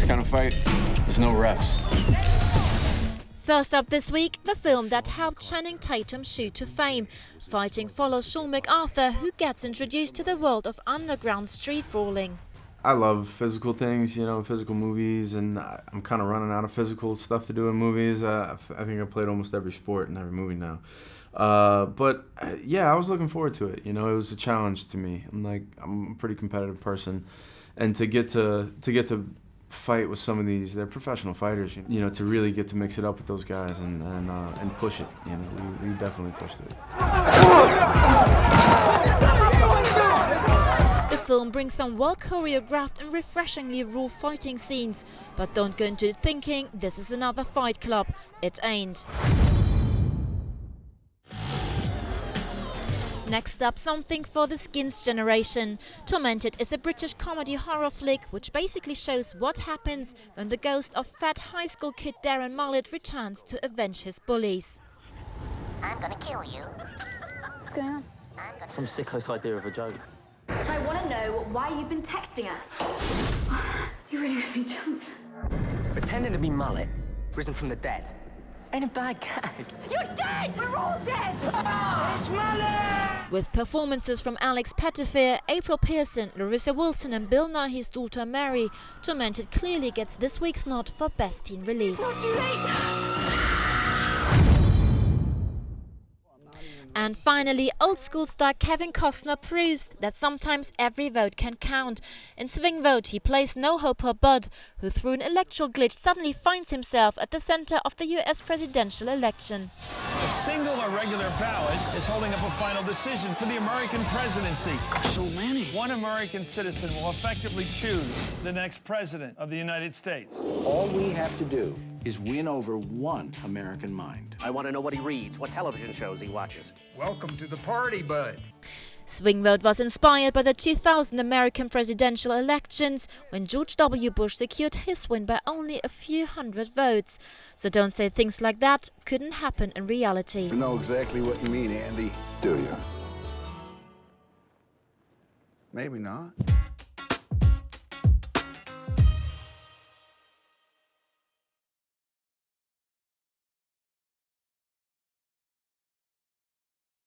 this kind of fight, there's no refs. First up this week, the film that helped Channing Tatum shoot to fame. Fighting follows Sean MacArthur, who gets introduced to the world of underground street brawling. I love physical things, you know, physical movies, and I'm kind of running out of physical stuff to do in movies. I think I played almost every sport in every movie now. But yeah, I was looking forward to it. You know, it was a challenge to me. I'm a pretty competitive person, and to get to fight with some of these, they're professional fighters. You know, to really get to mix it up with those guys and push it. You know, we definitely pushed it. The film brings some well choreographed and refreshingly raw fighting scenes, but don't go into it thinking this is another Fight Club. It ain't. Next up, something for the Skins generation. Tormented is a British comedy horror flick which basically shows what happens when the ghost of fat high school kid Darren Mullet returns to avenge his bullies. I'm gonna kill you. What's going on? Some sicko's idea of a joke. I want to know why you've been texting us. You really made me jump. Pretending to be Mullet, risen from the dead. Ain't a bad gag. You're dead! We're all dead! It's Mullet! With performances from Alex Pettyfer, April Pearson, Larissa Wilson and Bill Nighy's daughter Mary, Tormented clearly gets this week's nod for Best Teen Release. It's not too late! And finally, old school star Kevin Costner proves that sometimes every vote can count. In Swing Vote, he plays no-hoper Bud, who through an electoral glitch suddenly finds himself at the center of the US presidential election. A single irregular ballot is holding up a final decision for the American presidency. So many. One American citizen will effectively choose the next president of the United States. All we have to do is win over one American mind. I want to know what he reads, what television shows he watches. Welcome to the party, bud. Swing Vote was inspired by the 2000 American presidential elections, when George W. Bush secured his win by only a few hundred votes. So don't say things like that couldn't happen in reality. I know exactly what you mean, Andy. Do you? Maybe not.